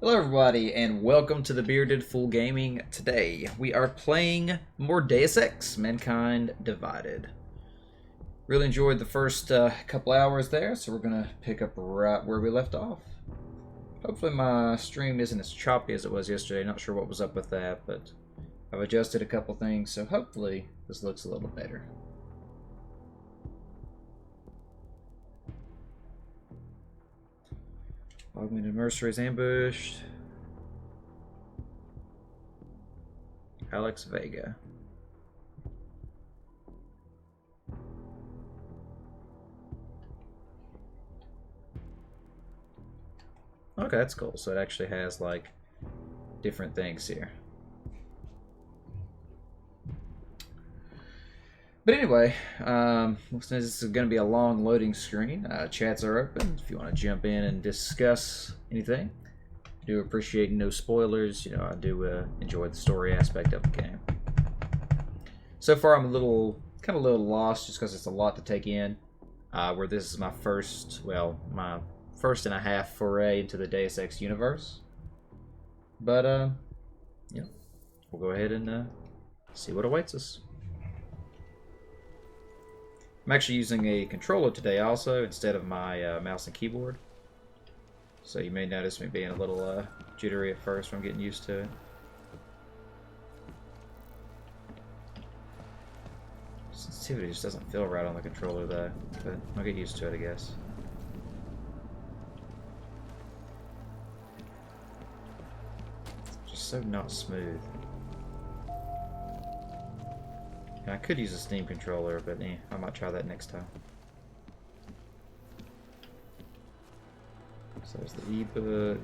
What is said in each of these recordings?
Hello everybody and welcome to the Bearded Fool Gaming. Today we are playing more Deus Ex, Mankind Divided. Really enjoyed the first couple hours there, so we're going to pick up right where we left off. Hopefully my stream isn't as choppy as it was yesterday, not sure what was up with that, but I've adjusted a couple things, so hopefully this looks a little better. Augmented Mercenaries ambushed. Alex Vega. Okay, that's cool. So it actually has like different things here. But anyway, since this is going to be a long loading screen, chats are open if you want to jump in and discuss anything. I do appreciate no spoilers. You know, I do enjoy the story aspect of the game. So far, I'm a little lost just because it's a lot to take in. Where this is my first, well, my first and a half foray into the Deus Ex universe. But yeah, we'll go ahead and see what awaits us. I'm actually using a controller today also instead of my mouse and keyboard. So you may notice me being a little jittery at first when I'm getting used to it. Sensitivity just doesn't feel right on the controller though, but I'll get used to it, I guess. Just so not smooth. And I could use a Steam controller, but I might try that next time. So there's the ebook.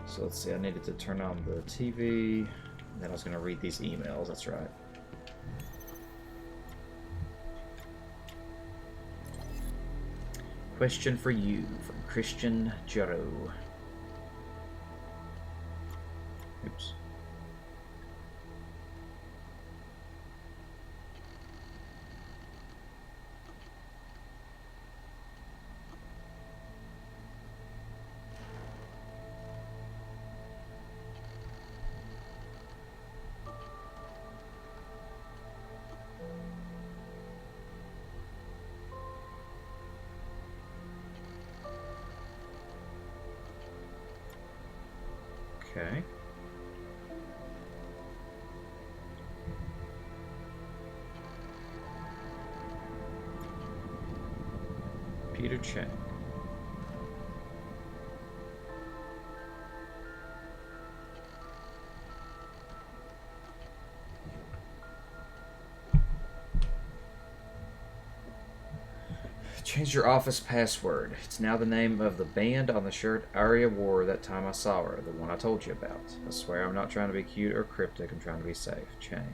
So let's see, I needed to turn on the TV, and then I was going to read these emails, that's right. Question for you from Christian Jaro. Oops. Okay. Peter Chang. Change your office password. It's now the name of the band on the shirt Arya wore that time I saw her, the one I told you about. I swear I'm not trying to be cute or cryptic, I'm trying to be safe. Chang.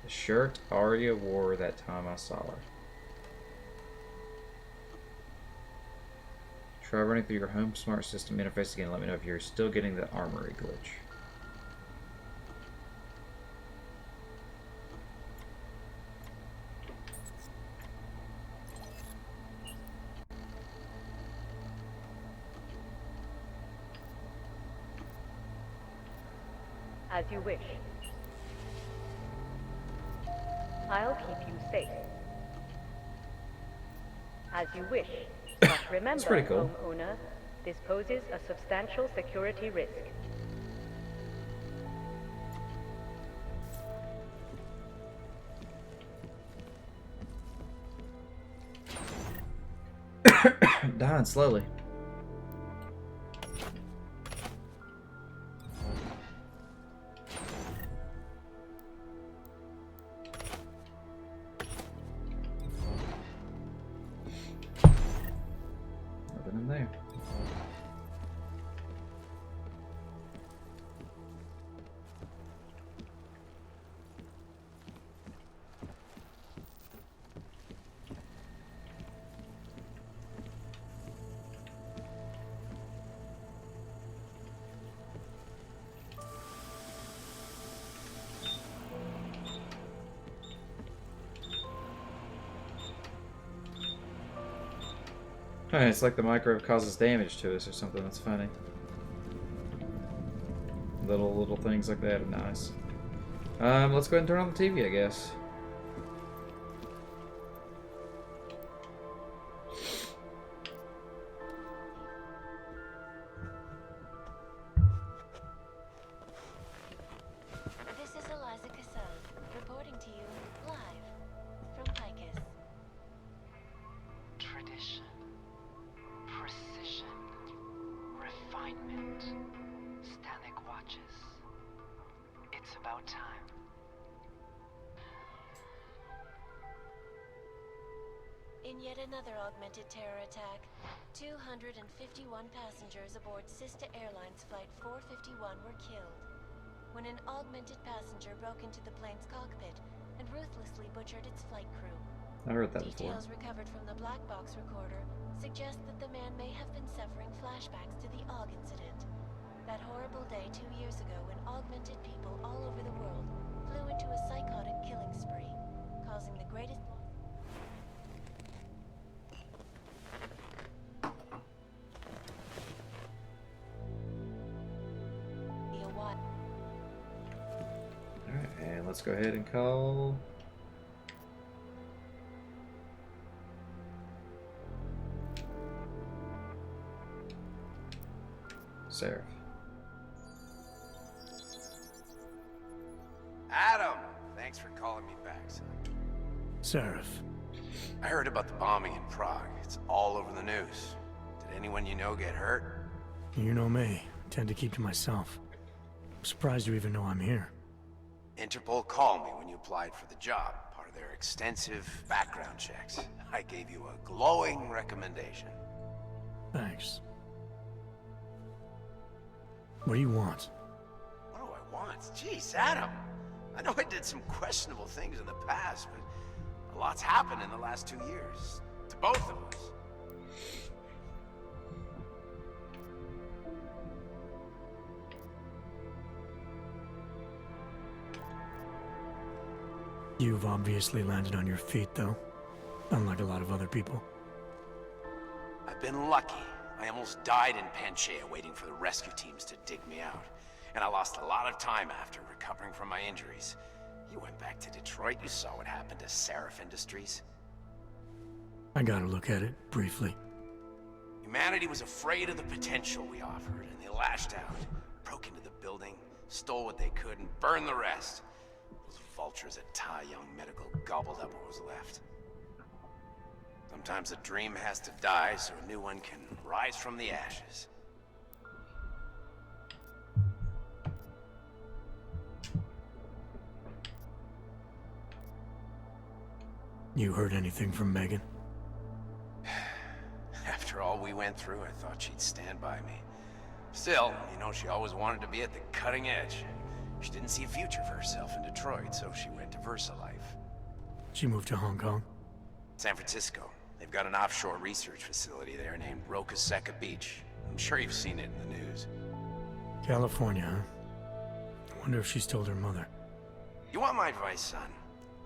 The shirt Arya wore that time I saw her. Try running through your home smart system interface again. Let me know if you're still getting the armory glitch. As you wish. I'll keep you safe. As you wish. But remember, That's pretty cool. homeowner, this poses a substantial security risk. Dying slowly. Nothing in there. It's like the microwave causes damage to us or something. That's funny. Little things like that are nice. Let's go ahead and turn on the TV, I guess. In yet another augmented terror attack, 251 passengers aboard Sister Airlines Flight 451 were killed when an augmented passenger broke into the plane's cockpit and ruthlessly butchered its flight crew. I heard that before. Details recovered from the black box recorder suggest that the man may have been suffering flashbacks to the AUG incident. That horrible day 2 years ago when augmented people all over the world flew into a psychotic killing spree, causing the greatest... Alright, and let's go ahead and call... Seraph. Adam! Thanks for calling me back, son. Seraph. I heard about the bombing in Prague. It's all over the news. Did anyone you know get hurt? You know me. I tend to keep to myself. I'm surprised you even know I'm here. Interpol called me when you applied for the job, part of their extensive background checks. I gave you a glowing recommendation. Thanks. What do you want? What do I want? Jeez, Adam! I know I did some questionable things in the past, but a lot's happened in the last 2 years. To both of us. You've obviously landed on your feet, though. Unlike a lot of other people. I've been lucky. I almost died in Panchaea waiting for the rescue teams to dig me out. And I lost a lot of time after recovering from my injuries. You went back to Detroit, you saw what happened to Seraph Industries. I got a look at it, briefly. Humanity was afraid of the potential we offered, and they lashed out. Broke into the building, stole what they could, and burned the rest. Those vultures at Tai Young Medical gobbled up what was left. Sometimes a dream has to die so a new one can rise from the ashes. You heard anything from Megan? After all we went through, I thought she'd stand by me. Still, you know, she always wanted to be at the cutting edge. She didn't see a future for herself in Detroit, so she went to VersaLife. She moved to Hong Kong? San Francisco. They've got an offshore research facility there named Roca Seca Beach. I'm sure you've seen it in the news. California, huh? I wonder if she's told her mother. You want my advice, son?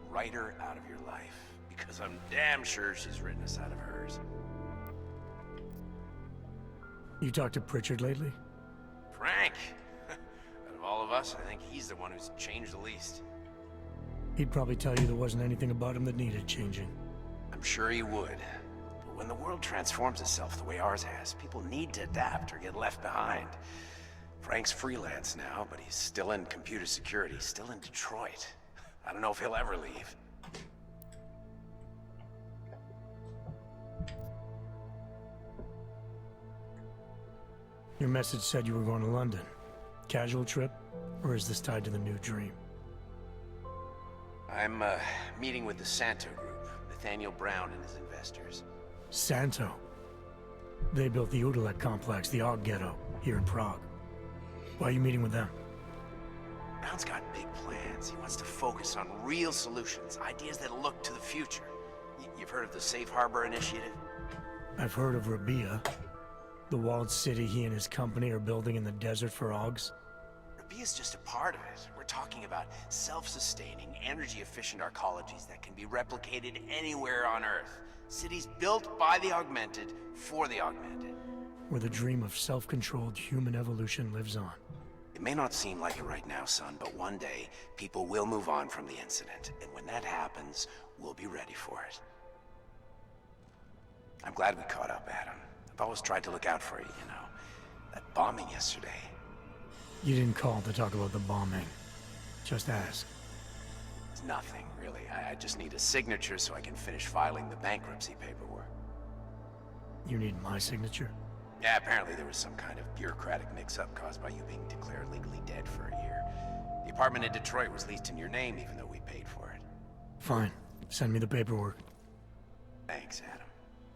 Write her out of your life. Because I'm damn sure she's written us out of hers. You talked to Pritchard lately? Frank! Out of all of us, I think he's the one who's changed the least. He'd probably tell you there wasn't anything about him that needed changing. I'm sure he would. But when the world transforms itself the way ours has, people need to adapt or get left behind. Frank's freelance now, but he's still in computer security, still in Detroit. I don't know if he'll ever leave. Your message said you were going to London. Casual trip? Or is this tied to the new dream? I'm, meeting with the Santo Group, Nathaniel Brown and his investors. Santo? They built the Udalek complex, the AUG ghetto, here in Prague. Why are you meeting with them? Brown's got big plans. He wants to focus on real solutions, ideas that look to the future. You've heard of the Safe Harbor Initiative? I've heard of Rabia. The walled city he and his company are building in the desert for AUGs. Rabia's just a part of it. We're talking about self-sustaining, energy-efficient arcologies that can be replicated anywhere on Earth. Cities built by the augmented, for the augmented. Where the dream of self-controlled human evolution lives on. It may not seem like it right now, son, but one day, people will move on from the incident. And when that happens, we'll be ready for it. I'm glad we caught up, Adam. I've always tried to look out for you, you know. That bombing yesterday. You didn't call to talk about the bombing. Just ask. It's nothing, really. I just need a signature so I can finish filing the bankruptcy paperwork. You need my signature? Yeah, apparently there was some kind of bureaucratic mix-up caused by you being declared legally dead for a year. The apartment in Detroit was leased in your name even though we paid for it. Fine. Send me the paperwork. Thanks, Adam.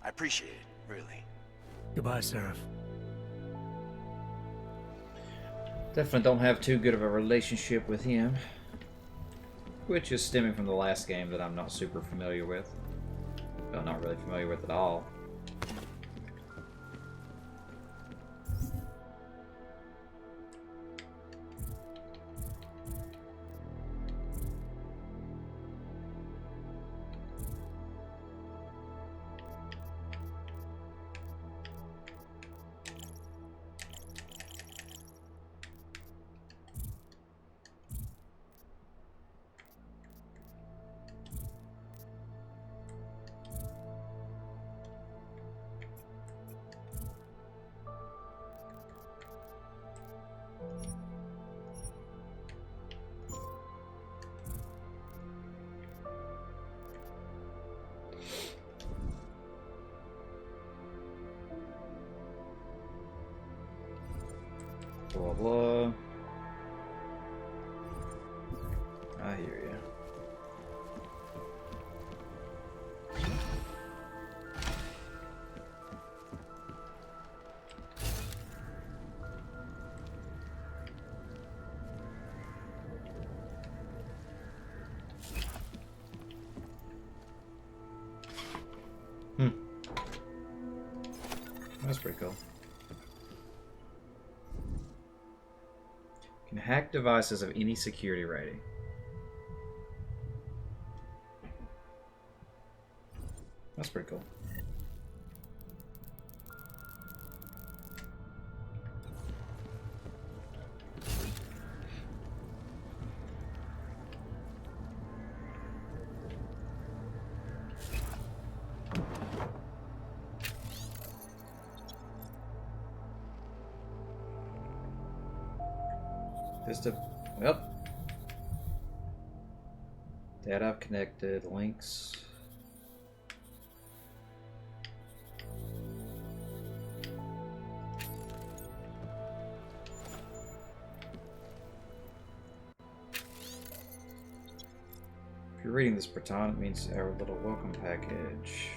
I appreciate it, really. Goodbye, Seraph. Definitely don't have too good of a relationship with him. Which is stemming from the last game that I'm not super familiar with. Well, not really familiar with at all. Blah blah. I hear you. That's pretty cool. Can hack devices of any security rating. That's pretty cool. Well, data I've connected, links. If you're reading this, Breton, it means our little welcome package.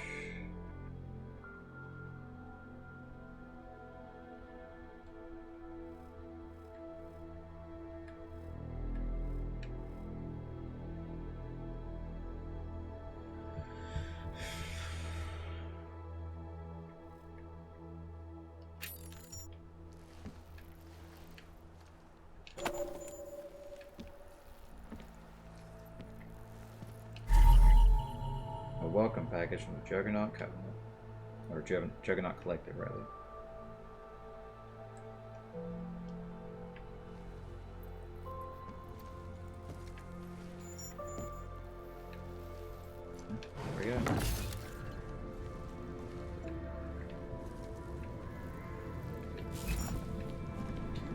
Welcome package from the Juggernaut Covenant, or Juggernaut Collective, rather. There we go.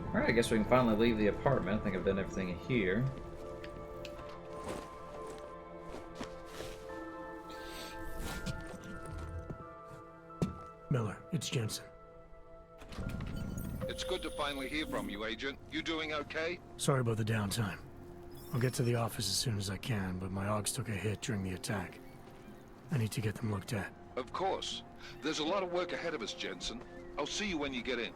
Alright, I guess we can finally leave the apartment. I think I've done everything here. Miller, it's Jensen. It's good to finally hear from you, Agent. You doing okay? Sorry about the downtime. I'll get to the office as soon as I can, but my AUGs took a hit during the attack. I need to get them looked at. Of course. There's a lot of work ahead of us, Jensen. I'll see you when you get in.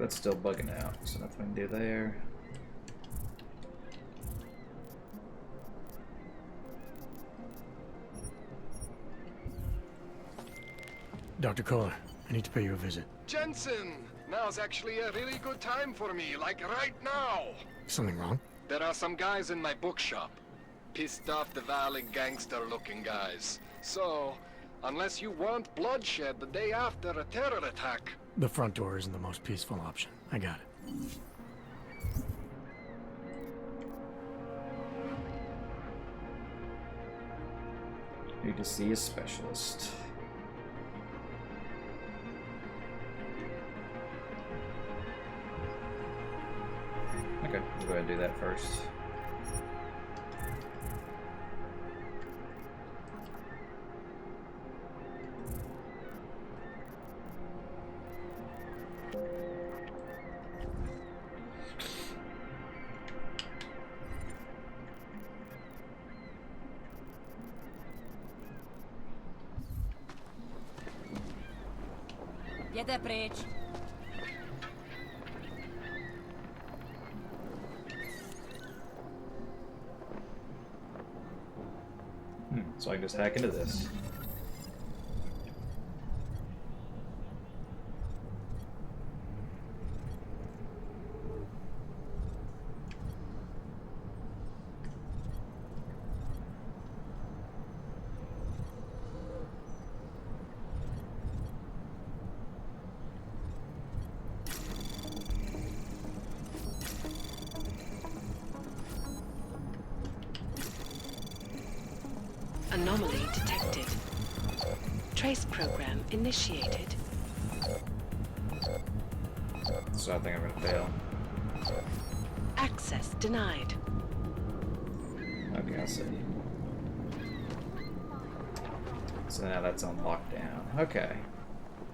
it's still bugging out, so nothing we can do there. Dr. Kohler, I need to pay you a visit. Jensen! Now's actually a really good time for me, like right now! Something wrong? There are some guys in my bookshop. Pissed off the Valley gangster-looking guys. So, unless you want bloodshed the day after a terror attack... The front door isn't the most peaceful option. I got it. Need to see a specialist. Okay, we'll go ahead and do that first. Jděte pryč. So I can just hack into this. Anomaly detected. Trace program initiated. So I think I'm gonna fail. Access denied. Okay, I'll see. So now that's on lockdown. Okay.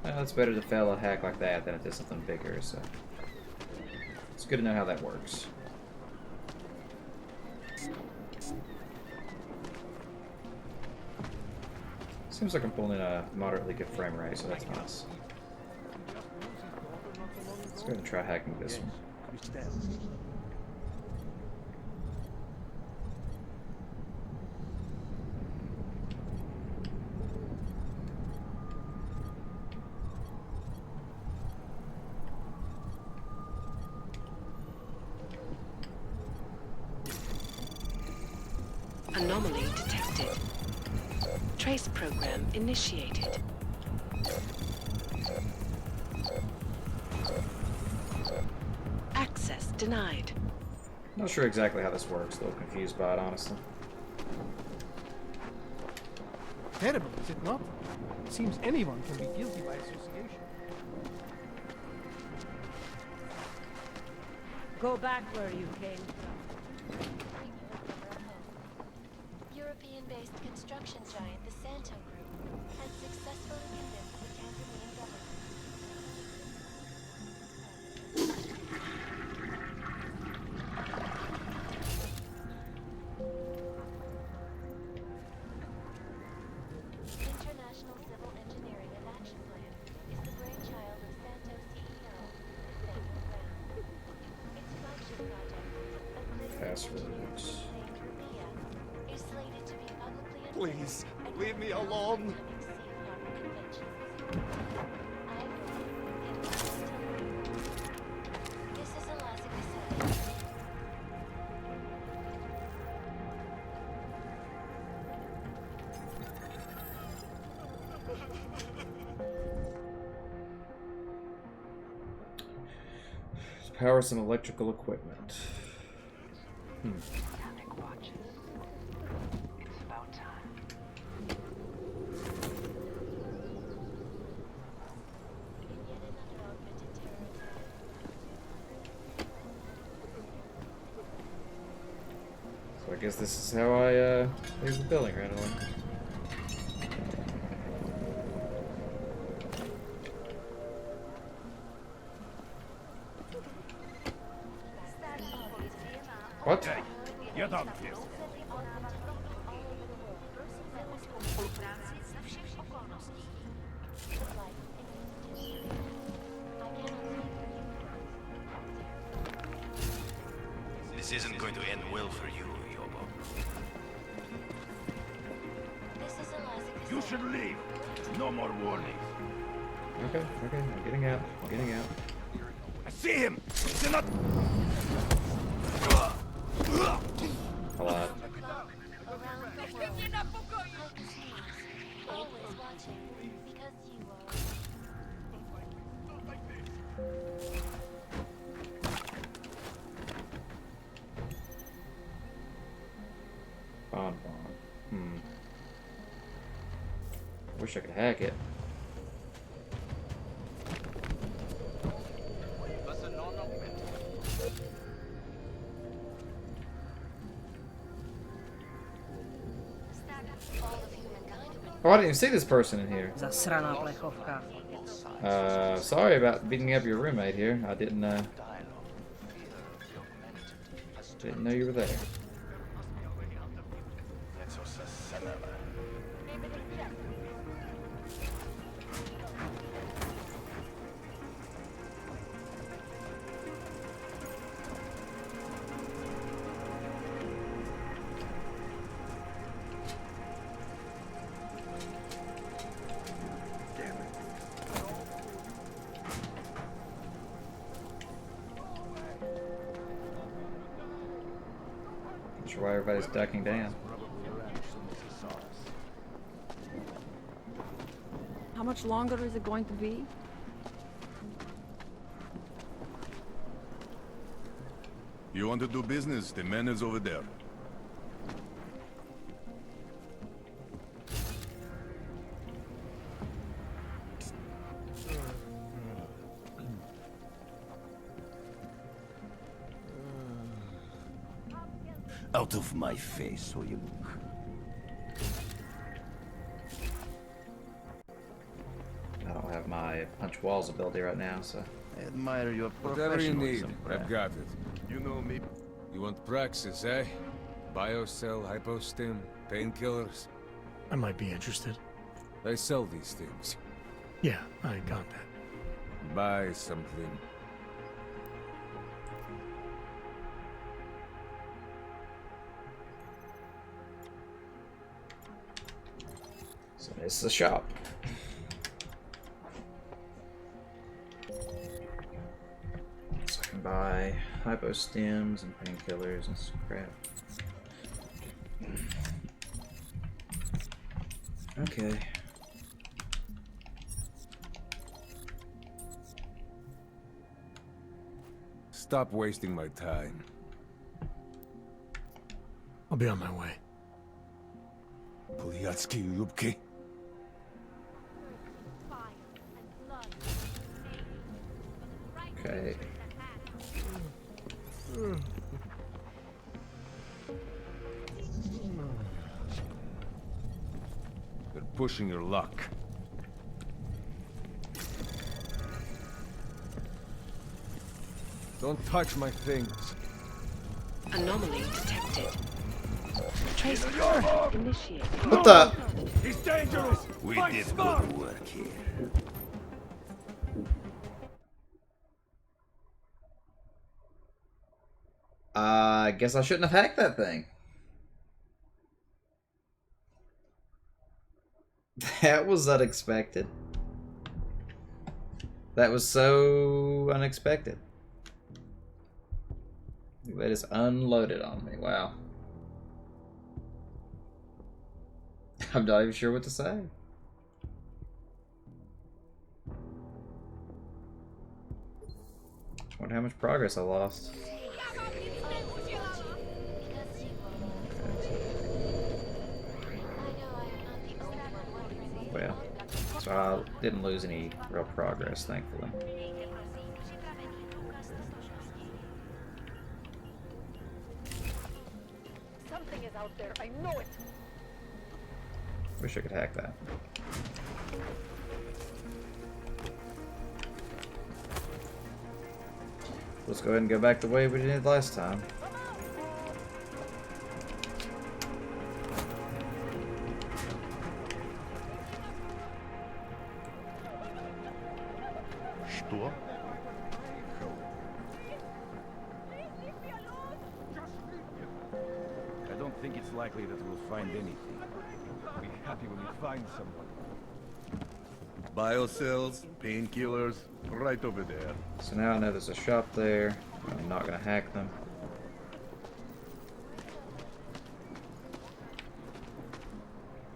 Well, it's better to fail a hack like that than it is something bigger, so it's good to know how that works. Seems like I'm pulling in a moderately good frame rate, so that's nice. Let's go ahead and try hacking this one. Anomaly detected. Trace program initiated. Access denied. Not sure exactly how this works, a little confused by it, honestly. Terrible, is it not? It seems anyone can be guilty by association. Go back where you came from. European-based construction giant the Santo Group has successfully convinced the Tanzanian government. International Civil Engineering and Action Plan is the brainchild of Santo CEO, Nathaniel Brown. Its flagship project, a Passwords. is slated to be publicly Please, leave me alone! This is a Alaska facility. Power some electrical equipment. So I guess this is how I leave the building right away. What? You're done. isn't going to end well for you, Yobo. This is Eliza. You should leave. No more warnings. Okay, I'm getting out. I'm getting out. I see him! He's in a... A lot. Around the world. Always watching, because you are. Bon. Wish I could hack it. Oh, I didn't even see this person in here. Sorry about beating up your roommate here. I didn't know you were there. Not sure why everybody's ducking down. How much longer is it going to be? You want to do business? The man is over there. Out of my face, will you look? I don't have my punch walls ability right now, so. I admire your Whatever you need, professionalism. I've got it. You know me. You want Praxis, eh? Biocell, hypostim, painkillers. I might be interested. They sell these things. Yeah, I got that. Buy something. So it's the shop. So I can buy hypostems and painkillers and some crap. Okay. Stop wasting my time. I'll be on my way. Poliatsky Lubki. Okay. You're pushing your luck. Don't touch my things. Anomaly detected. Trace program initiated. What the? He's dangerous! We did good work here. I guess I shouldn't have hacked that thing. That was unexpected. That was so unexpected. They just unloaded on me. Wow. I'm not even sure what to say. I wonder how much progress I lost. Well, so I didn't lose any real progress, thankfully. Something is out there. I know it. Wish I could hack that. Let's go ahead and go back the way we did last time. Что? think it's likely that we'll find anything? We'll be happy when we find someone. Biocells, painkillers, right over there. So now I know there's a shop there. I'm not gonna hack them.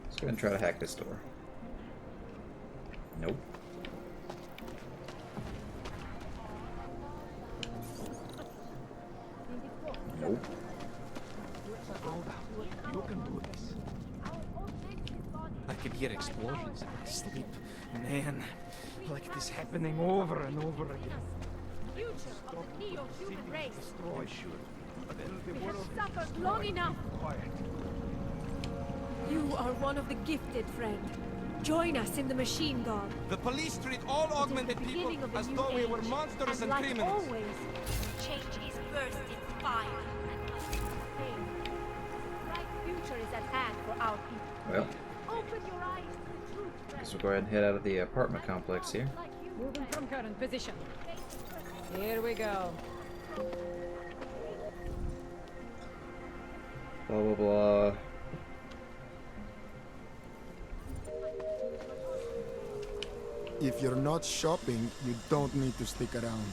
Let's go ahead and try to hack this door. Nope. Nope. You can do this. I could hear explosions in my sleep. Man, like this happening over and over again. Future of the neo-human race. Destroy, sure. But then the We have world suffered long enough. quiet. You are one of the gifted, friend. Join us in the machine guard. The police treat all augmented people as though we were monsters and like criminals. Always, change is burst in fire. A bright future is at hand for our people. Well, Open your eyes to the truth. guess we'll go ahead and head out of the apartment complex here. Moving from current position. Here we go. Blah blah blah. If you're not shopping, you don't need to stick around.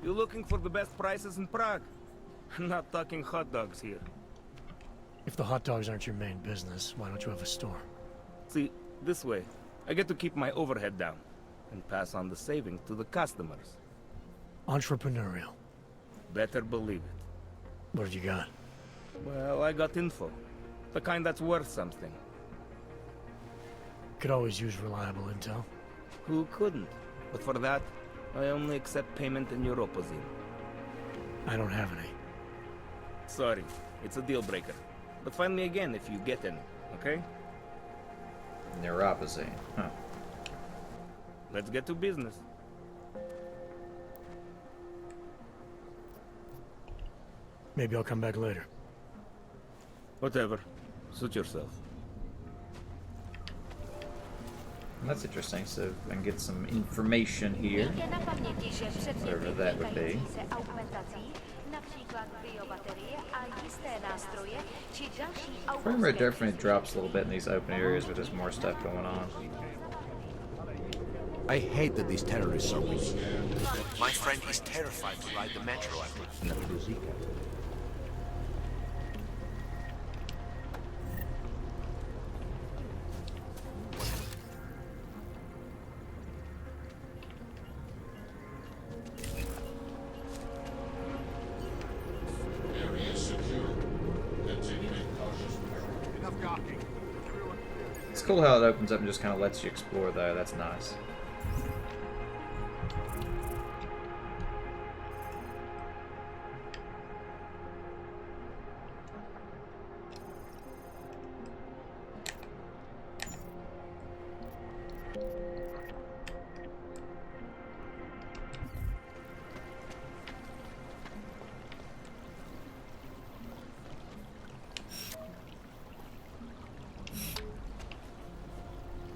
You looking for the best prices in Prague? Not talking hot dogs here. If the hot dogs aren't your main business, why don't you have a store? See, this way, I get to keep my overhead down and pass on the savings to the customers. Entrepreneurial. Better believe it. What have you got? Well, I got info. The kind that's worth something. Could always use reliable intel. Who couldn't? But for that, I only accept payment in Europozine. I don't have any. Sorry, it's a deal breaker. But find me again if you get any, okay? Neuropathy, huh? Let's get to business. Maybe I'll come back later. Whatever. Suit yourself. That's interesting, so I can get some information here. Whatever that would be. Frame rate definitely drops a little bit in these open areas with just more stuff going on. I hate that these terrorists are weak. My friend is terrified to ride the metro after It's cool how it opens up and just kind of lets you explore though, that's nice.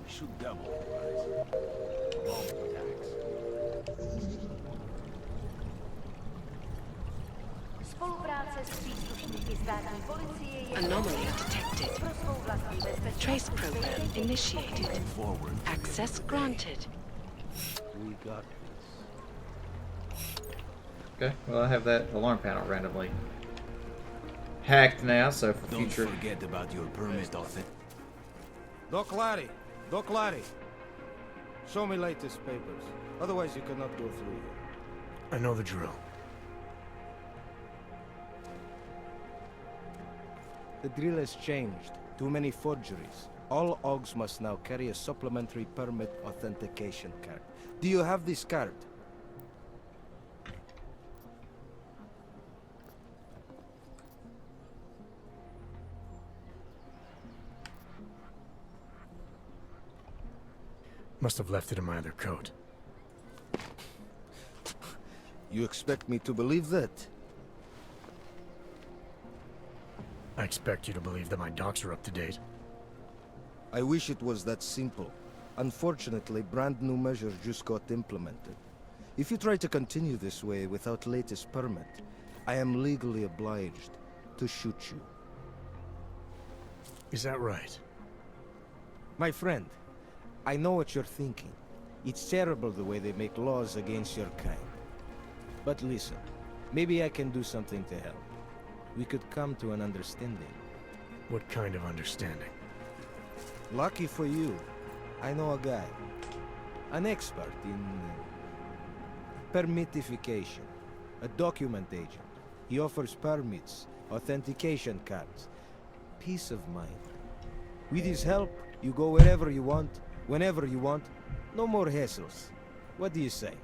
Should double the price. Bomb attacks. Anomaly detected. Trace program initiated. Forward. Access granted. We got this. Okay, well I have that alarm panel randomly hacked now, so for future... Don't forget about your permit, Othin. Doc Larry. Doc Larry. Show me latest papers. Otherwise you cannot go through here. I know the drill. The drill has changed. Too many forgeries. All OGs must now carry a supplementary permit authentication card. Do you have this card? Must have left it in my other coat. You expect me to believe that? I expect you to believe that my docs are up to date. I wish it was that simple. Unfortunately, brand new measures just got implemented. If you try to continue this way without latest permit, I am legally obliged to shoot you. Is that right? My friend, I know what you're thinking. It's terrible the way they make laws against your kind. But listen, maybe I can do something to help. We could come to an understanding. What kind of understanding? Lucky for you, I know a guy. An expert in permitification. A document agent. He offers permits, authentication cards. Peace of mind. With his help, you go wherever you want, whenever you want. No more hassles. What do you say?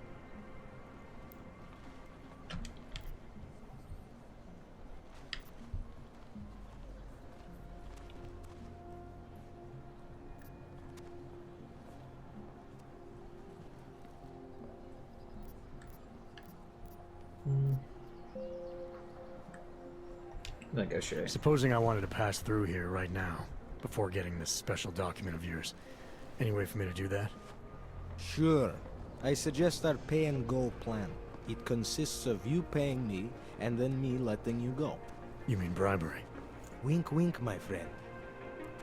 Negotiate. Supposing I wanted to pass through here right now, before getting this special document of yours. Any way for me to do that? Sure. I suggest our pay-and-go plan. It consists of you paying me, and then me letting you go. You mean bribery? Wink wink, my friend.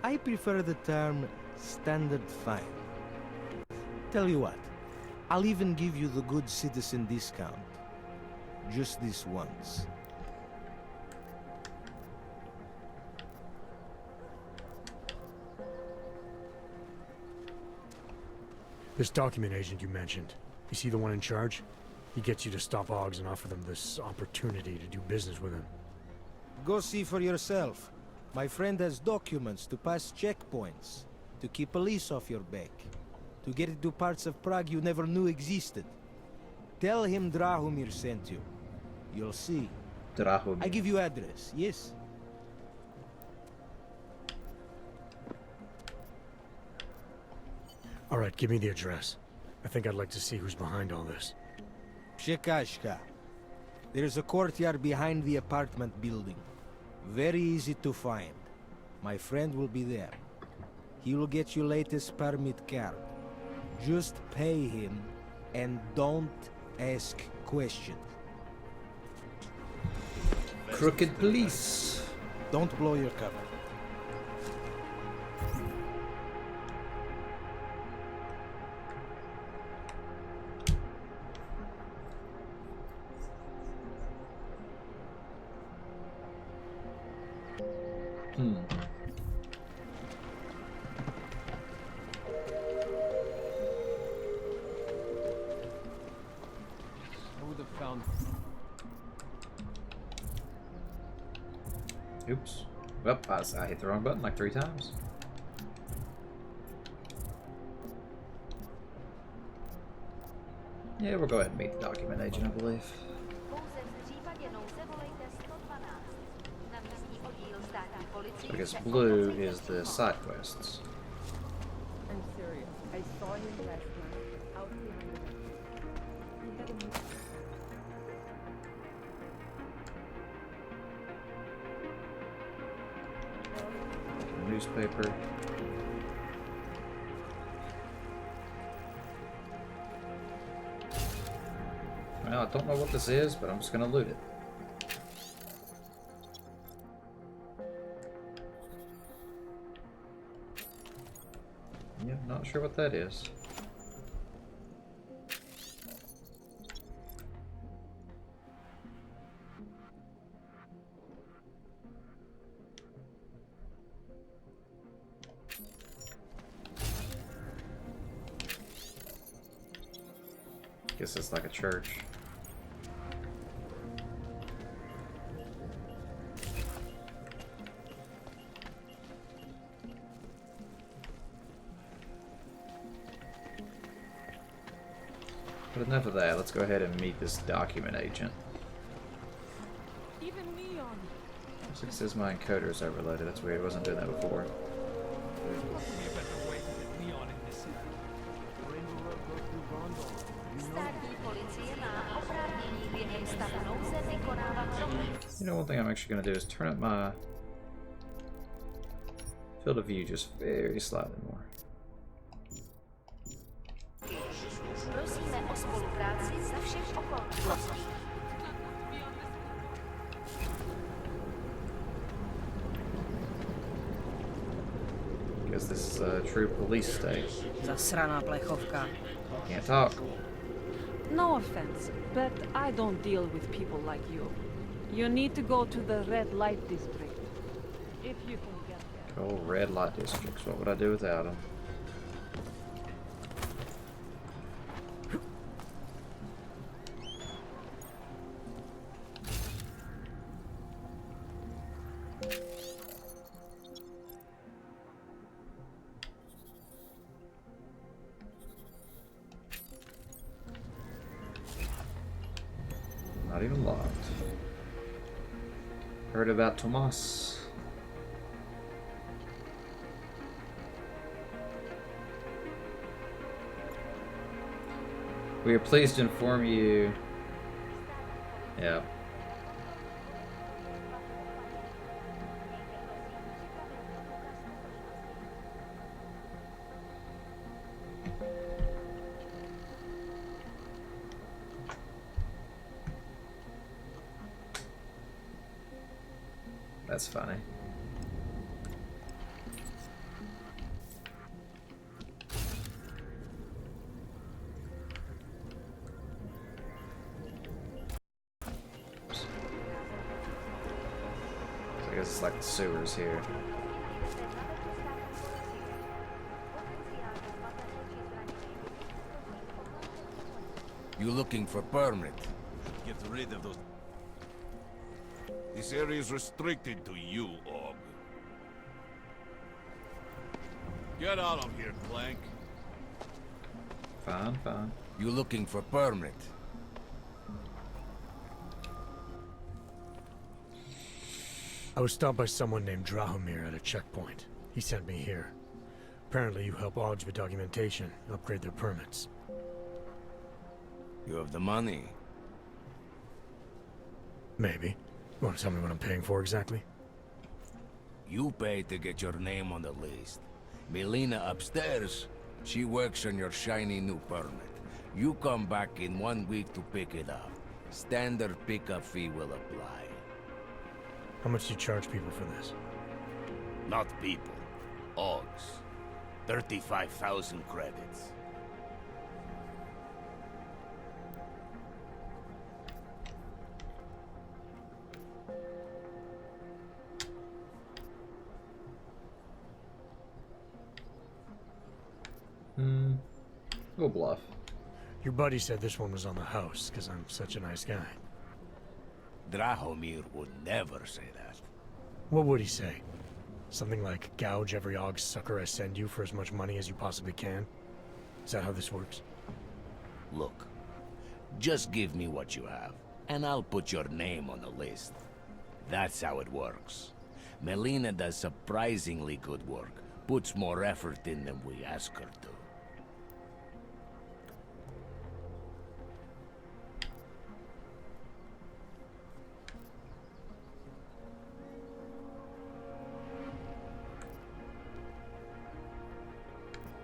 I prefer the term standard fine. Tell you what, I'll even give you the good citizen discount. Just this once. This document agent you mentioned, is he the one in charge? He gets you to stop Augs and offer them this opportunity to do business with him. Go see for yourself. My friend has documents to pass checkpoints, to keep police off your back, to get into parts of Prague you never knew existed. Tell him Drahomir sent you. You'll see. Drahomir. I give you address, yes? Alright, give me the address. I think I'd like to see who's behind all this. Przekazka. There's a courtyard behind the apartment building. Very easy to find. My friend will be there. He will get you latest permit card. Just pay him and don't ask questions. Crooked police. Don't blow your cover. Oops. Well, I hit the wrong button like 3 times. Yeah, we'll go ahead and meet the document agent, I believe. So I guess blue is the side quests. I'm serious. I saw him last night out behind the he had a newspaper. Well, I don't know what this is, but I'm just gonna loot it. Yep, not sure what that is. Guess it's like a church. But enough of that, let's go ahead and meet this document agent. Even Leon. Looks like it says my encoder is overloaded. That's weird, I wasn't doing that before. You know, one thing I'm actually going to do is turn up my field of view just very slightly more. because this is a true police state. Zasrana plechovka. Can't talk. No offense, but I don't deal with people like you. You need to go to the red light district. If you can get there. Oh, red light districts. What would I do without them? Not even locked. Heard about Tomas. We are pleased to inform you. Yeah. That's funny. I guess it's like the sewers here. You looking for permit? Get rid of those. This area is restricted to you, Og. Get out of here, Clank. Fine, fine. You looking for permit? I was stopped by someone named Drahomir at a checkpoint. He sent me here. Apparently you help Augs with documentation, upgrade their permits. You have the money? Maybe. You want to tell me what I'm paying for exactly? You pay to get your name on the list. Melina upstairs, she works on your shiny new permit. You come back in 1 week to pick it up. Standard pickup fee will apply. How much do you charge people for this? Not people. Augs. 35,000 credits. Go bluff. Your buddy said this one was on the house, because I'm such a nice guy. Drahomir would never say that. What would he say? Something like, gouge every Aug sucker I send you for as much money as you possibly can? Is that how this works? Look, just give me what you have, and I'll put your name on the list. That's how it works. Melina does surprisingly good work, puts more effort in than we ask her to.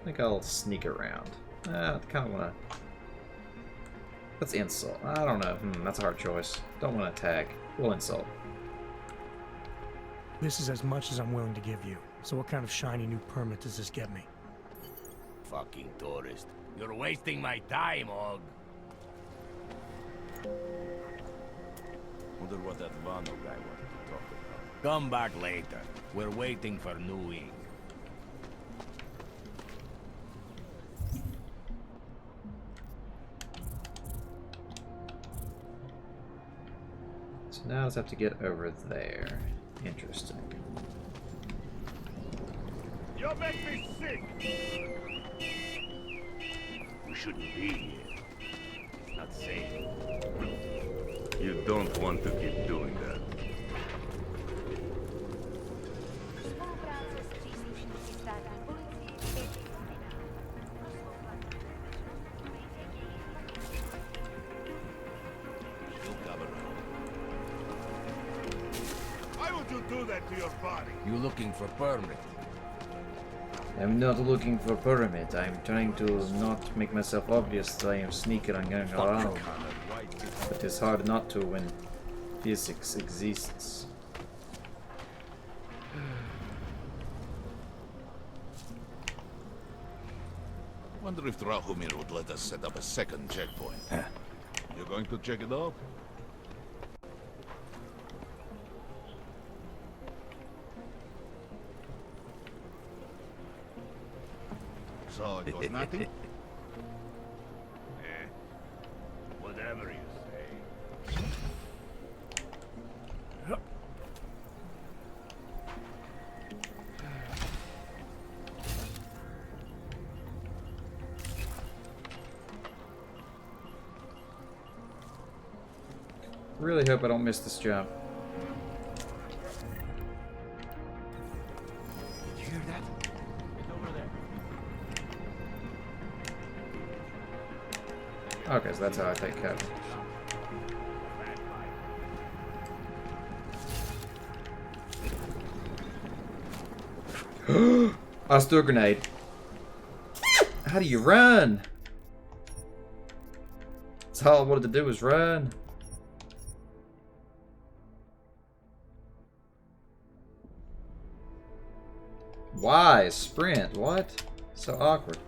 I think I'll sneak around. I kind of want to... Let's insult. I don't know. That's a hard choice. Don't want to attack. We'll insult. This is as much as I'm willing to give you. So what kind of shiny new permit does this get me? Fucking tourist. You're wasting my time, Og. Wonder what that Vano guy wanted to talk about. Come back later. We're waiting for new ink. So now I just have to get over there. Interesting. You make me sick! We shouldn't be here. It's not safe. You don't want to keep doing that. Why would you do that to your body? You looking for permit? I'm not looking for permit. I'm trying to not make myself obvious that I am sneaking and going around. But it's hard not to when physics exists. Wonder if Drahomir would let us set up a second checkpoint. You going to check it out? So it was nothing? Whatever you say. Really hope I don't miss this jump. Did you hear that? It's over there. Okay, so that's how I take cover. I threw a grenade. How do you run? That's all I wanted to do was run. Why? Sprint? What? So awkward.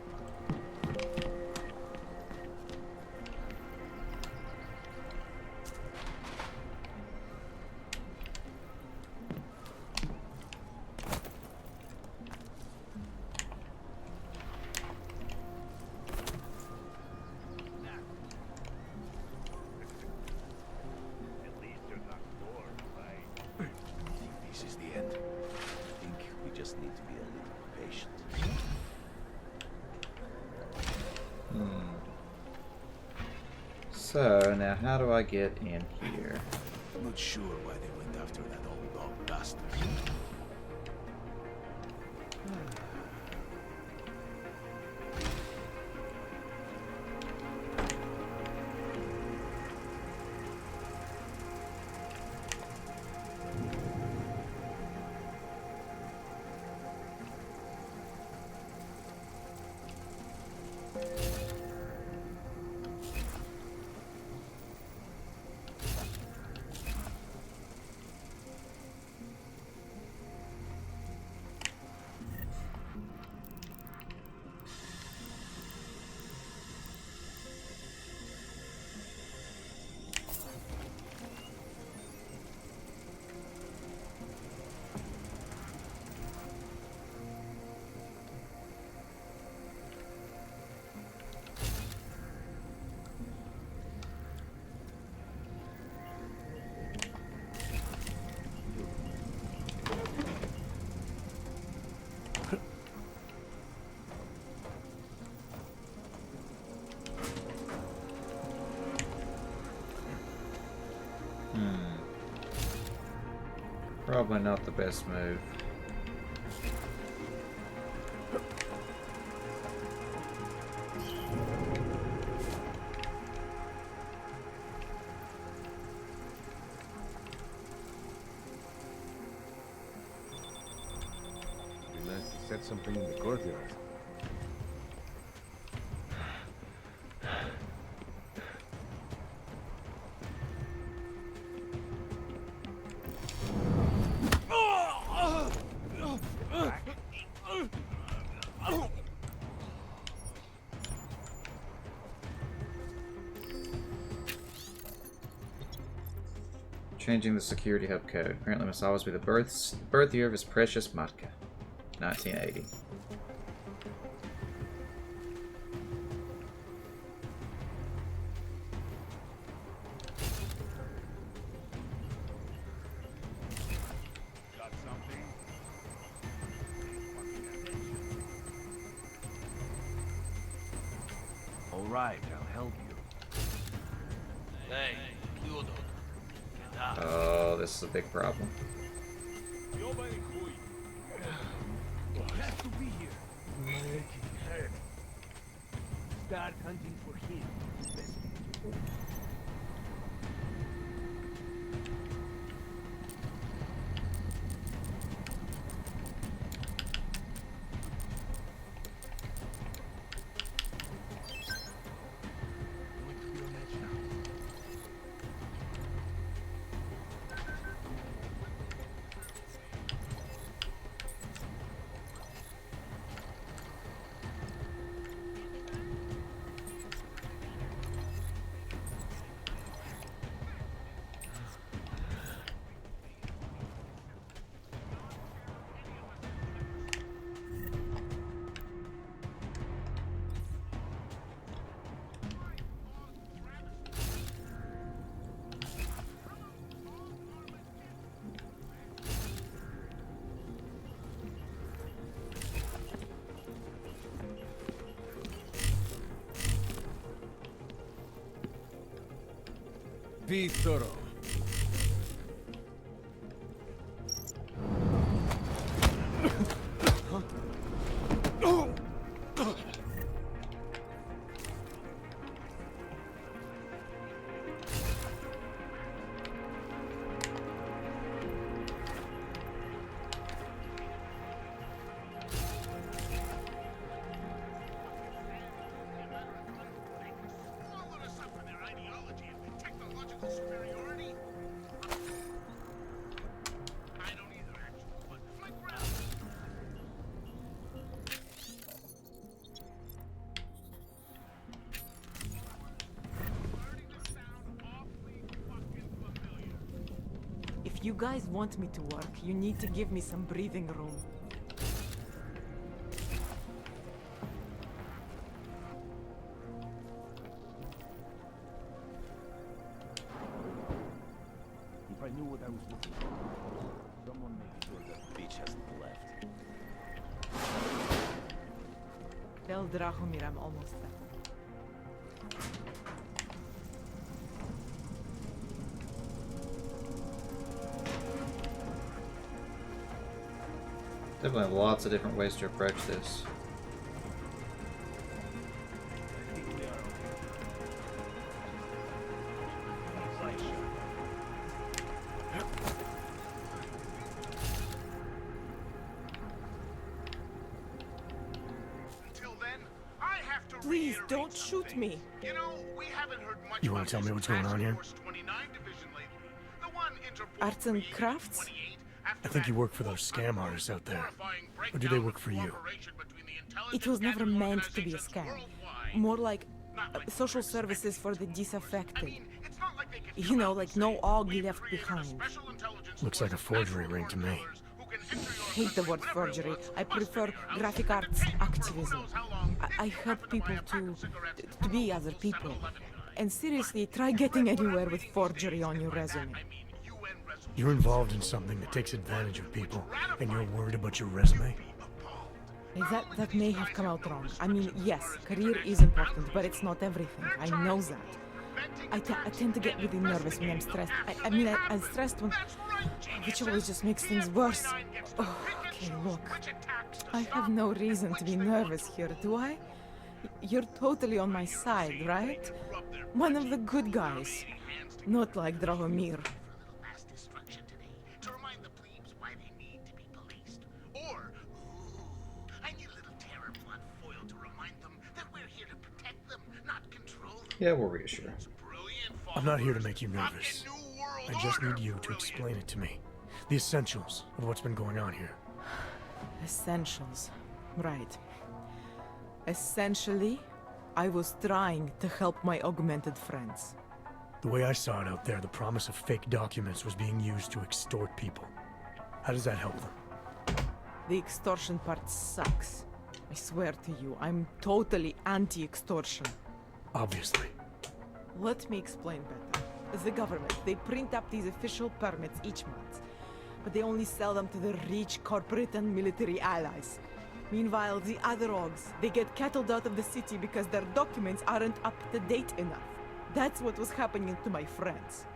This is the end. I think we just need to be a little patient. So, now how do I get in here? I'm not sure why they went after that old dog bastard. Probably not the best move. It'd be nice to set something in the courtyard. Changing the security hub code. Apparently must always be the birth year of his precious Matka. 1980. All right, I'll help you. Hey, Yudo. Oh, this is a big problem. He has to be here. Start hunting for him. Be thorough. If you guys want me to work, you need to give me some breathing room. If I knew what I was looking for, someone make sure that the beach hasn't left. Tell Drahomir I'm almost there. Definitely have lots of different ways to approach this. Please don't shoot me. You know, we haven't heard much. You want to tell me what's going on here? Arts and crafts? I think you work for those scam artists out there. Or do they work for you? It was never meant to be a scam. More like social services for the disaffected. You know, like no Og left behind. Looks like a forgery ring to me. I hate the word forgery. I prefer graphic arts activism. I help people to be other people. And seriously, try getting anywhere with forgery on your resume. You're involved in something that takes advantage of people, and you're worried about your resume? That may have come out wrong. I mean, yes, career is important, but it's not everything. I know that. I tend to get really nervous when I'm stressed. I'm stressed when... which always just makes things worse. Oh, okay, look. I have no reason to be nervous here, do I? You're totally on my side, right? One of the good guys. Not like Drahomir. Yeah, we'll reassure. I'm not here to make you nervous. I just need you to explain it to me. The essentials of what's been going on here. Essentials. Right. Essentially, I was trying to help my augmented friends. The way I saw it out there, the promise of fake documents was being used to extort people. How does that help them? The extortion part sucks. I swear to you, I'm totally anti-extortion. Obviously. Let me explain better. The government, they print up these official permits each month, but they only sell them to the rich corporate and military allies. Meanwhile, the other Ogs, they get cattled out of the city because their documents aren't up to date enough. That's what was happening to my friends.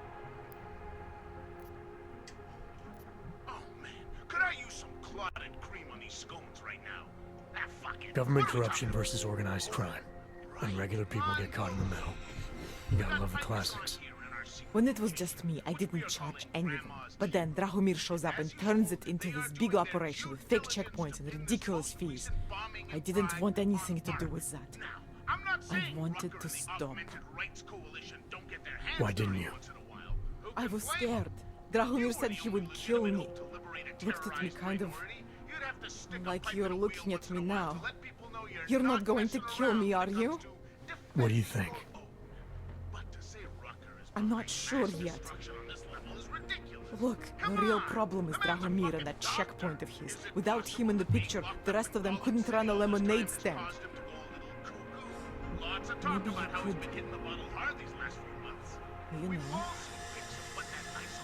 Oh man, could I use some clotted cream on these scones right now? Ah, fuck it. Government corruption versus organized crime. And regular people get caught in the middle. You gotta love the classics. When it was just me, I didn't charge anyone. But then Drahomir shows up and turns it into this big operation with fake checkpoints and ridiculous fees. I didn't want anything to do with that. I wanted to stop. Why didn't you? I was scared. Drahomir said he would kill me. Looked at me kind of like you're looking at me now. You're not going to kill me, are you? What do you think? I'm not sure yet. Look, the real problem is Drahomir and that checkpoint of his. Without him in the picture, the rest of them couldn't run a lemonade stand. Maybe you could... You know.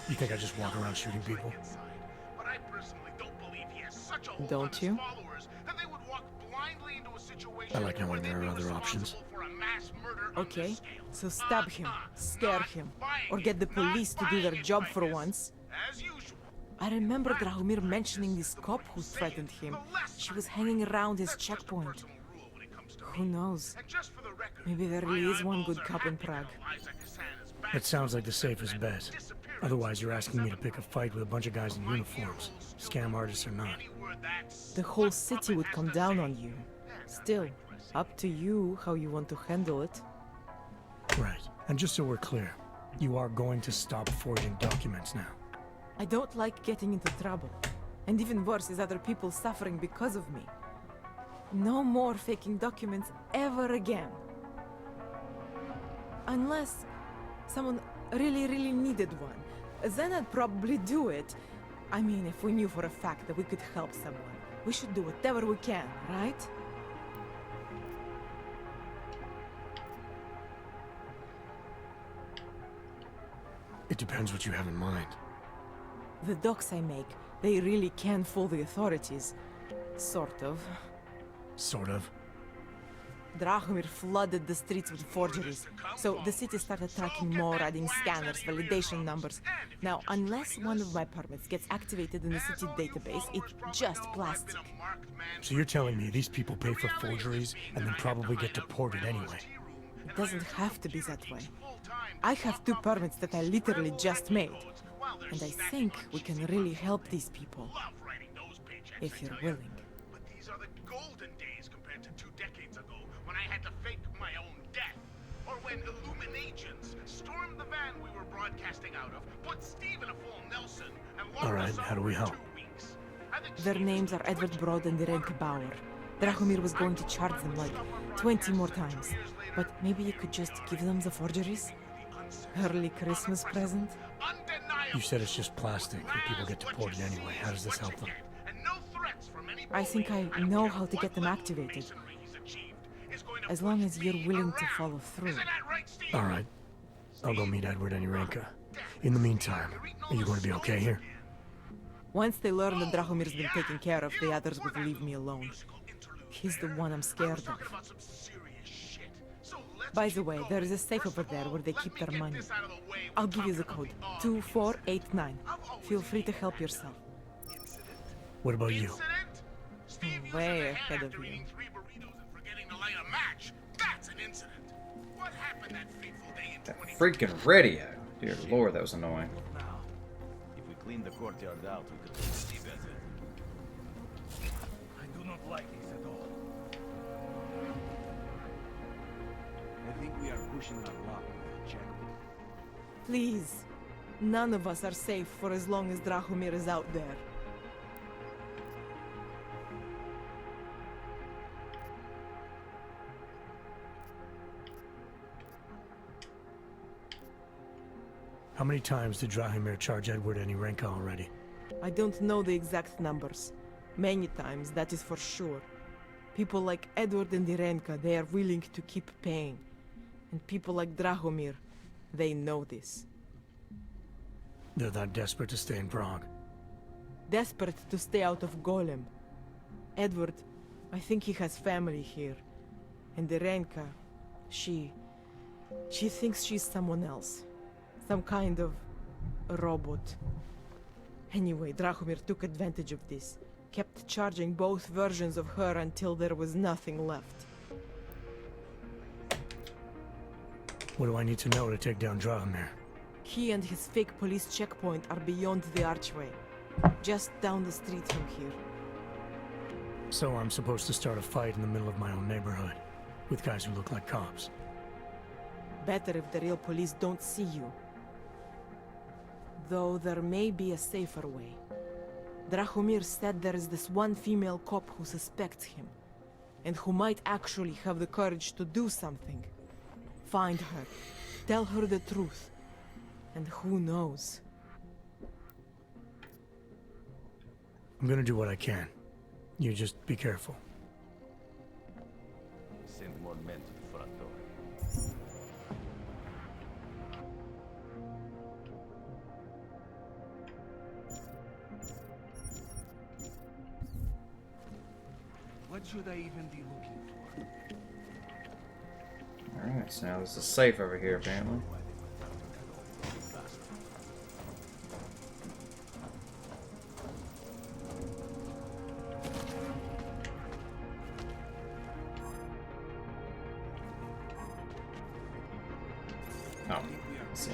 You think I just walk around shooting people? Don't you? I like knowing there are other options. Okay, so stab him, scare him, or get the police to do their job for once. I remember Drahomir mentioning this cop who threatened him. She was hanging around his checkpoint. Who knows? Maybe there really is one good cop in Prague. It sounds like the safest bet. Otherwise, you're asking me to pick a fight with a bunch of guys in uniforms, scam artists or not. The whole city would come down on you. Still, up to you how you want to handle it. Right. And just so we're clear, you are going to stop forging documents now. I don't like getting into trouble. And even worse is other people suffering because of me. No more faking documents ever again. Unless someone really needed one. Then I'd probably do it. I mean, if we knew for a fact that we could help someone, we should do whatever we can, right? It depends what you have in mind. The docs I make, they really can fool the authorities. Sort of. Sort of? Drahomir flooded the streets with forgeries, so the city started tracking more, adding scanners, validation numbers. Now, unless one of my permits gets activated in the city database, it's just plastic. So you're telling me these people pay for forgeries and then probably get deported anyway? It doesn't have to be that way. I have 2 permits that I literally just made, and I think we can really help these people, if you're willing. But these are the golden days compared to 2 decades ago, when I had to fake my own death. Or when Illuminations stormed the van we were broadcasting out of, put Steve in a full Nelson, and All right, how do we help? Their names are Edward Broad and Irene Bauer. Drahomir was going to charge them like 20 more times. But maybe you could just give them the forgeries? Early Christmas present? You said it's just plastic and people get deported anyway. How does this help them? I think I know how to get them activated. As long as you're willing to follow through. All right. I'll go meet Edward and Irenka. In the meantime, are you going to be okay here? Once they learn that Drahomir's been taken care of, the others would leave me alone. He's the one I'm scared of. By the way, there is a safe over there where they keep their money. I'll give you the code. 2489. Feel free to help yourself. What about you? Way ahead of you. That freaking radio. Dear Lord, that was annoying. If we clean the courtyard out, we could put Steve at it. I do not like this at all. I think we are pushing our luck with the checkpoint. Please. None of us are safe for as long as Drahomir is out there. How many times did Drahomir charge Edward and Irenka already? I don't know the exact numbers. Many times, that is for sure. People like Edward and Irenka, they are willing to keep paying. And people like Drahomir, they know this. They're that desperate to stay in Prague. Desperate to stay out of Golem. Edward, I think he has family here. And Irenka, she thinks she's someone else. Some kind of robot. Anyway, Drahomir took advantage of this. Kept charging both versions of her until there was nothing left. What do I need to know to take down Drahomir? He and his fake police checkpoint are beyond the archway. Just down the street from here. So I'm supposed to start a fight in the middle of my own neighborhood, with guys who look like cops. Better if the real police don't see you. Though there may be a safer way. Drahomir said there is this one female cop who suspects him, and who might actually have the courage to do something. Find her, tell her the truth, and who knows? I'm gonna do what I can. You just be careful. Send more men to the front door. What should I even be looking for? Alright. Alright, so now there's a safe over here apparently. Oh, let's see.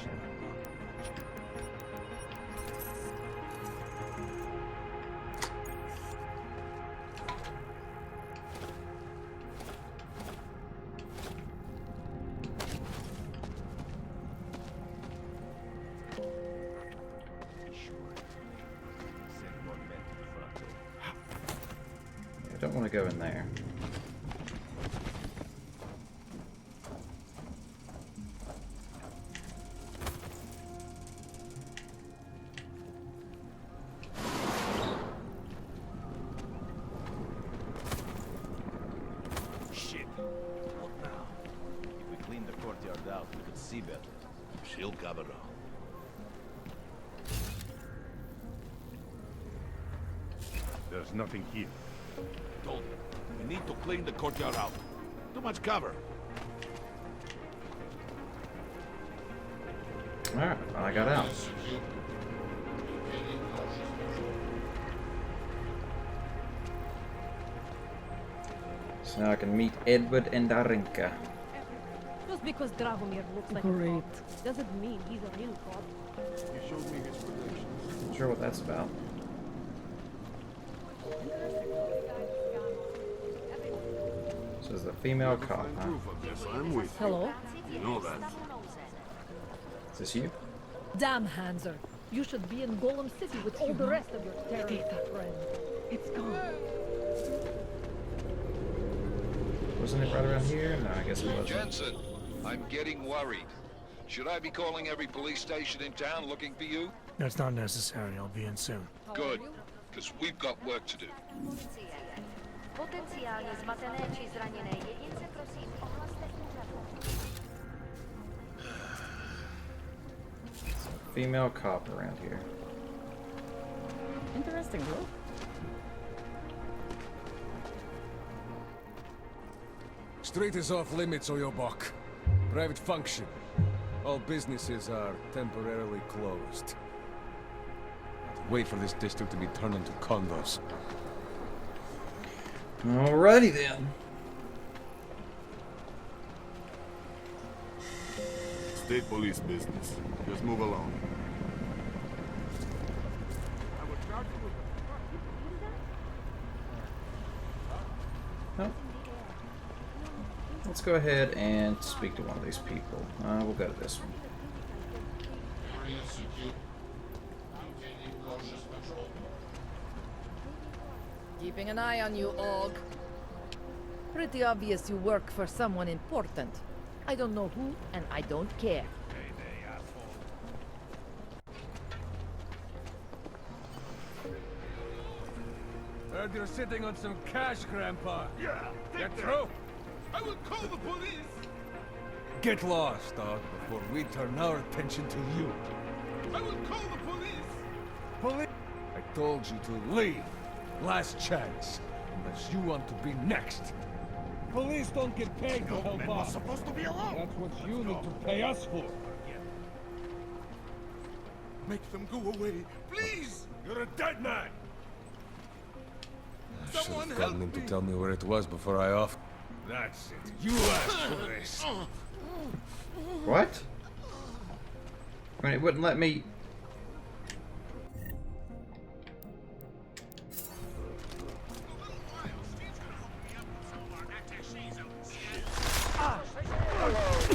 I don't want to go in there. Shit. What now? If we clean the courtyard out, we could see better. She'll cover up. There's nothing here. Told you. We need to clean the courtyard out. Too much cover. Alright, well, I got out. So now I can meet Edward and Darinka. Just because Drahomir looks like Great. a cop doesn't mean he's a real cop. He showed me his credentials. Not sure what that's about. This is the female cop, huh? I'm with Hello? you. You know that. Is this you? Damn, Hanser. You should be in Golem City with all the rest of your terrorist friends. It's gone. Wasn't it right around here? No, I guess it wasn't. Jensen, I'm getting worried. Should I be calling every police station in town looking for you? That's not necessary. I'll be in soon. Good, because we've got work to do. Potenciálně zmatené či zraněné jedince prosím ohlaste úřadu. Female cop around here. Interesting, bro. Street is off limits, Oyobok. Private function. All businesses are temporarily closed. Wait for this district to be turned into condos. Alrighty then. State police business. Just move along. Oh. Let's go ahead and speak to one of these people. We'll go to this one. Keeping an eye on you, Og. Pretty obvious you work for someone important. I don't know who, and I don't care. Heard you're sitting on some cash, Grandpa. Yeah, Get through. I will call the police. Get lost, dog, before we turn our attention to you. I will call the police. Police? I told you to leave. Last chance. Unless you want to be next. Police don't get paid to help men out. are supposed to be alone. That's what you need to pay us for. Make them go away, please. You're a dead man. I should Someone have gotten help him me. to tell me where it was before I off. That's it. You asked for this. What? I mean, it wouldn't let me...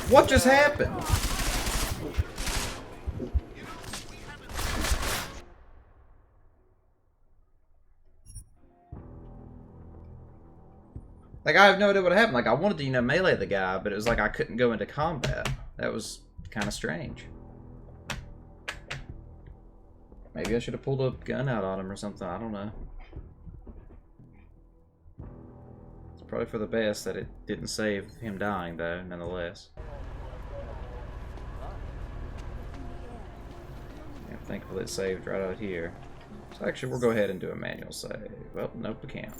What just happened? Like, I have no idea what happened. Like, I wanted to, melee the guy, but it was like I couldn't go into combat. That was kind of strange. Maybe I should have pulled a gun out on him or something. I don't know. It's probably for the best that it didn't save him dying, though, nonetheless. Yeah, I'm thankful it saved right out here. So actually, we'll go ahead and do a manual save. Well, nope, we can't.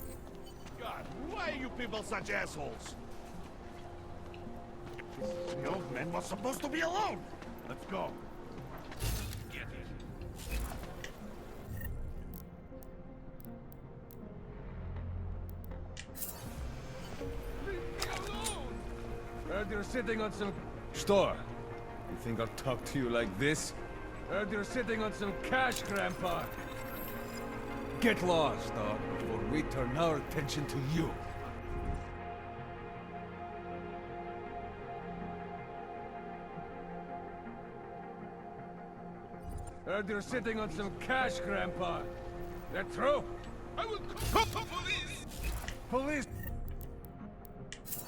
God, why are you people such assholes? man was supposed to be alone. Let's go. Get it. Heard you're sitting on some... Store. You think I'll talk to you like this? Heard you're sitting on some cash, Grandpa. Get lost, dog, before we turn our attention to you. Heard you're sitting on some cash, Grandpa. That true? I will call the police! Police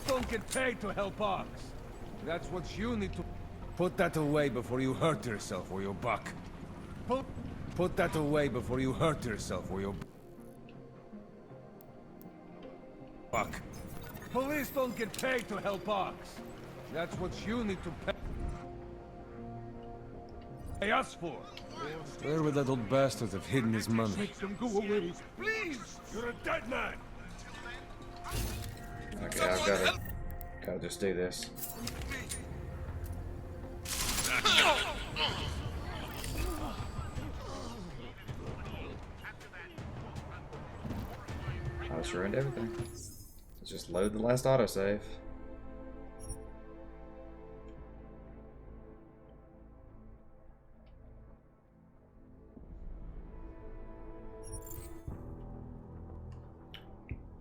don't get paid to help Ox. That's what you need to... Put that away before you hurt yourself or your buck. Put that away before you hurt yourself or your... buck. Police don't get paid to help Ox. That's what you need to pay us for. Where would that old bastard have hidden his money? Make them go away. Please! You're a dead man! Okay, gotta just do this. I just ruined everything. Let's just load the last autosave.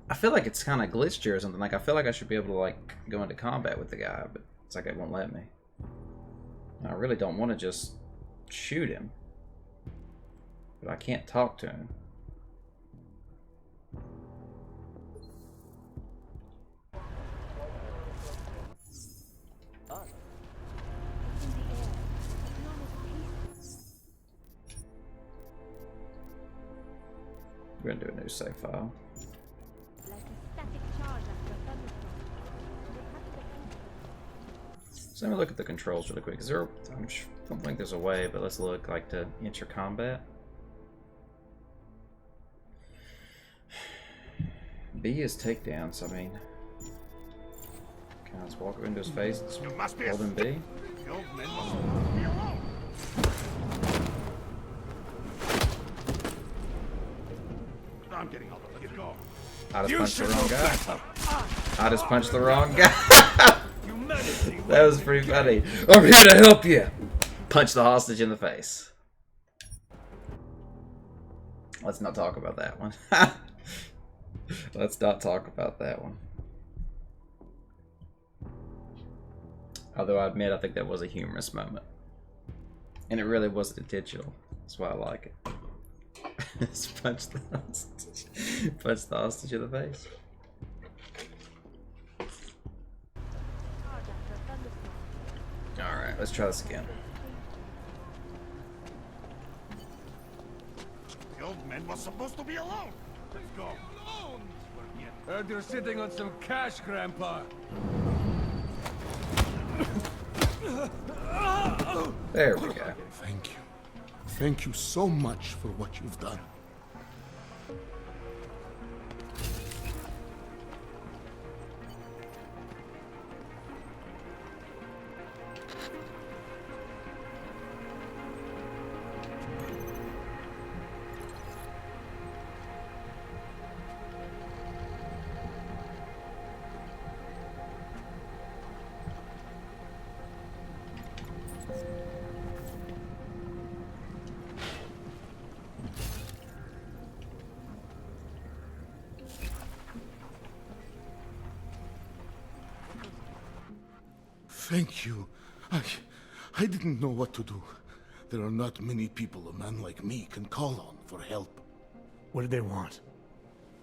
I feel like it's kind of glitched here or something. Like, I feel like I should be able to, like, go into combat with the guy, but it's like it won't let me. And I really don't want to just shoot him. But I can't talk to him. We're gonna do a new save file. So let me look at the controls really quick. Is there? I don't think there's a way, but let's look like to enter combat. B is takedowns. I mean, can I just walk up into his face and hold him B? I'm getting out of it. Go. I just punched the wrong guy. I just punched the wrong guy. That was pretty funny. I'm here to help you. Punch the hostage in the face. Let's not talk about that one. Let's not talk about that one. Although I admit I think that was a humorous moment. And it really wasn't intentional. That's why I like it. Just punch the hostage. Punch the hostage in the face. Alright, let's try this again. The old man was supposed to be alone. Let's go. Heard you're sitting on some cash, Grandpa. There we go. Thank you. Thank you so much for what you've done. Thank you. I didn't know what to do. There are not many people a man like me can call on for help. What did they want?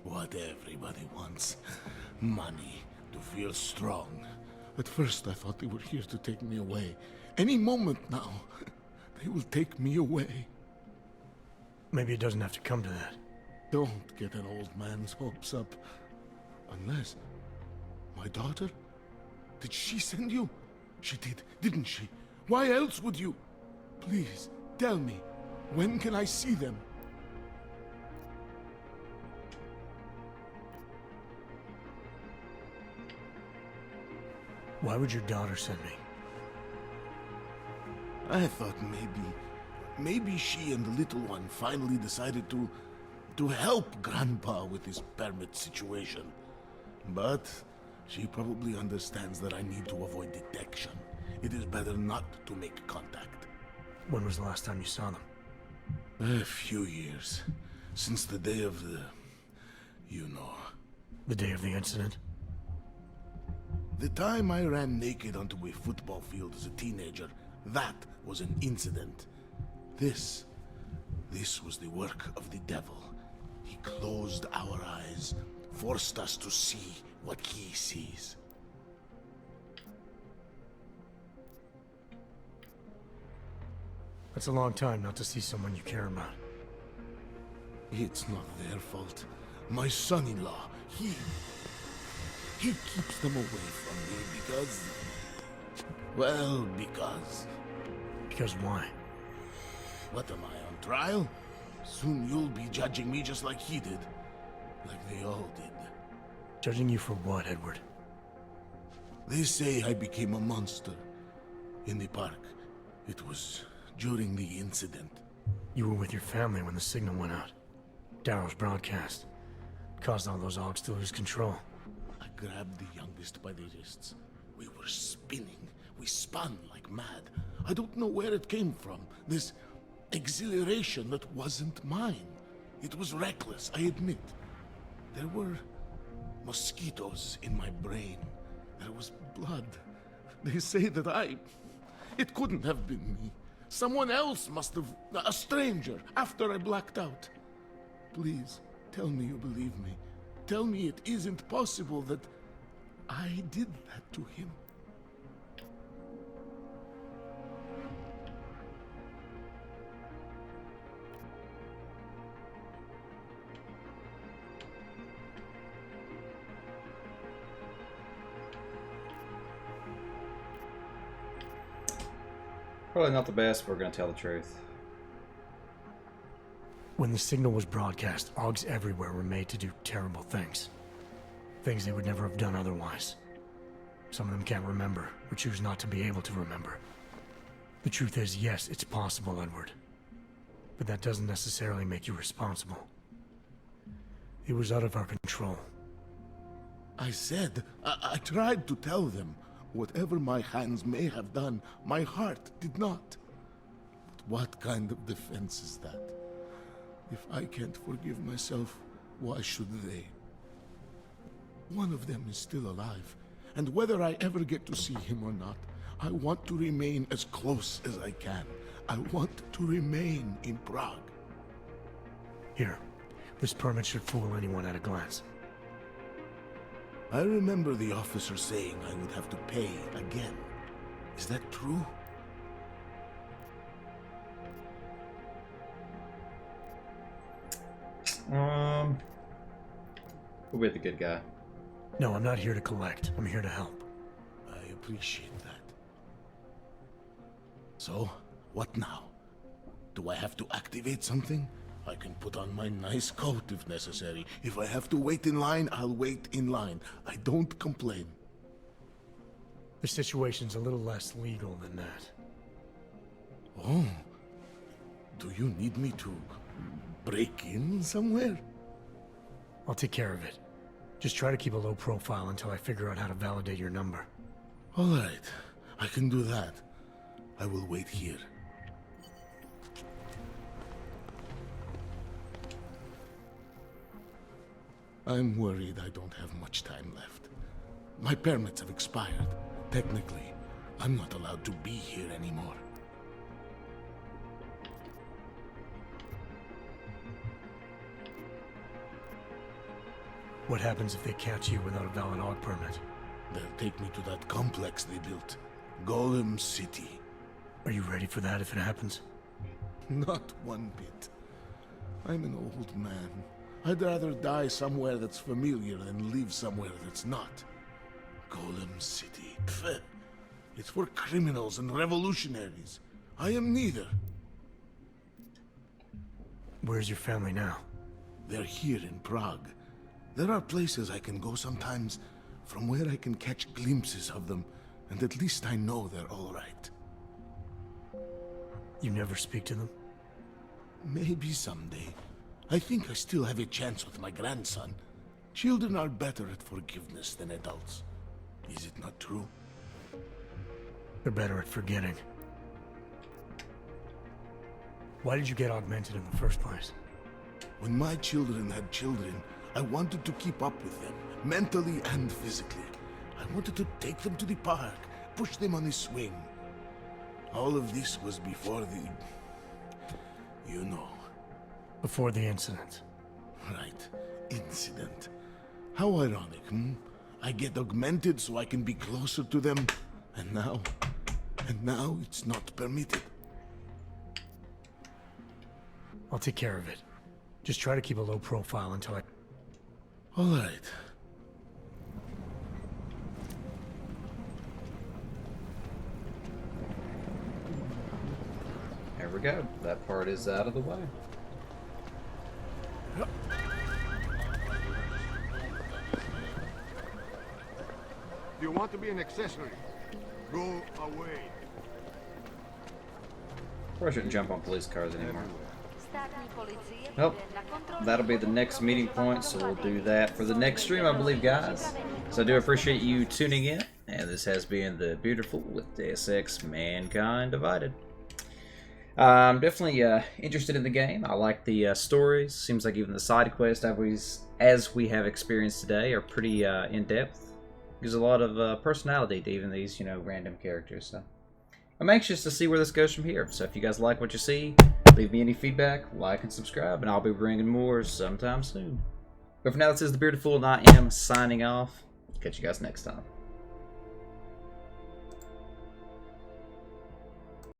What everybody wants. Money, to feel strong. At first I thought they were here to take me away. Any moment now, they will take me away. Maybe it doesn't have to come to that. Don't get an old man's hopes up. Unless... my daughter? Did she send you? She did, didn't she? Why else would you? Please, tell me. When can I see them? Why would your daughter send me? I thought maybe she and the little one finally decided to help Grandpa with his permit situation. But she probably understands that I need to avoid detection. It is better not to make contact. When was the last time you saw them? A few years. Since the day of the... you know. The day of the incident? The time I ran naked onto a football field as a teenager, that was an incident. This was the work of the devil. He closed our eyes, forced us to see what he sees. That's a long time not to see someone you care about. It's not their fault. My son-in-law, he keeps them away from me because... well, because... Because why? What am I, on trial? Soon you'll be judging me just like he did. Like they all did. Judging you for what, Edward? They say I became a monster. In the park. It was during the incident. You were with your family when the signal went out. Darrow's broadcast. Caused all those Augs to lose control. I grabbed the youngest by the wrists. We were spinning. We spun like mad. I don't know where it came from. This exhilaration that wasn't mine. It was reckless, I admit. There were mosquitoes in my brain. There was blood. They say that it couldn't have been me. Someone else must have... a stranger, after I blacked out. Please, tell me you believe me. Tell me it isn't possible that I did that to him. Probably not the best, but we're gonna tell the truth. When the signal was broadcast, Augs everywhere were made to do terrible things. Things they would never have done otherwise. Some of them can't remember, or choose not to be able to remember. The truth is, yes, it's possible, Edward. But that doesn't necessarily make you responsible. It was out of our control. I said, I tried to tell them. Whatever my hands may have done, my heart did not. But what kind of defense is that? If I can't forgive myself, why should they? One of them is still alive, and whether I ever get to see him or not, I want to remain as close as I can. I want to remain in Prague. Here, this permit should fool anyone at a glance. I remember the officer saying I would have to pay again. Is that true? We'll be the good guy. No, I'm not here to collect. I'm here to help. I appreciate that. So, what now? Do I have to activate something? I can put on my nice coat if necessary. If I have to wait in line, I'll wait in line. I don't complain. The situation's a little less legal than that. Oh. Do you need me to break in somewhere? I'll take care of it. Just try to keep a low profile until I figure out how to validate your number. All right. I can do that. I will wait here. I'm worried I don't have much time left. My permits have expired. Technically, I'm not allowed to be here anymore. What happens if they catch you without a valid Aug permit? They'll take me to that complex they built. Golem City. Are you ready for that if it happens? Not one bit. I'm an old man. I'd rather die somewhere that's familiar than live somewhere that's not. Golem City. Pfft. It's for criminals and revolutionaries. I am neither. Where's your family now? They're here in Prague. There are places I can go sometimes, from where I can catch glimpses of them, and at least I know they're all right. You never speak to them? Maybe someday. I think I still have a chance with my grandson. Children are better at forgiveness than adults. Is it not true? They're better at forgetting. Why did you get augmented in the first place? When my children had children, I wanted to keep up with them, mentally and physically. I wanted to take them to the park, push them on a swing. All of this was before the... you know. Before the incident. Right. Incident. How ironic, hmm? I get augmented so I can be closer to them, and now it's not permitted. I'll take care of it. Just try to keep a low profile until I... All right. There we go. That part is out of the way. Do you want to be an accessory? Go away. Probably shouldn't jump on police cars anymore. Well, that'll be the next meeting point, so we'll do that for the next stream, I believe, guys. So I do appreciate you tuning in, and this has been The Beardedful with Deus Ex Mankind Divided. I'm definitely interested in the game. I like the stories. Seems like even the side quests, as we have experienced today, are pretty in-depth. Gives a lot of personality to even these, you know, random characters. So I'm anxious to see where this goes from here. So if you guys like what you see, leave me any feedback, like and subscribe, and I'll be bringing more sometime soon. But for now, this is The Bearded Fool, and I am signing off. Catch you guys next time.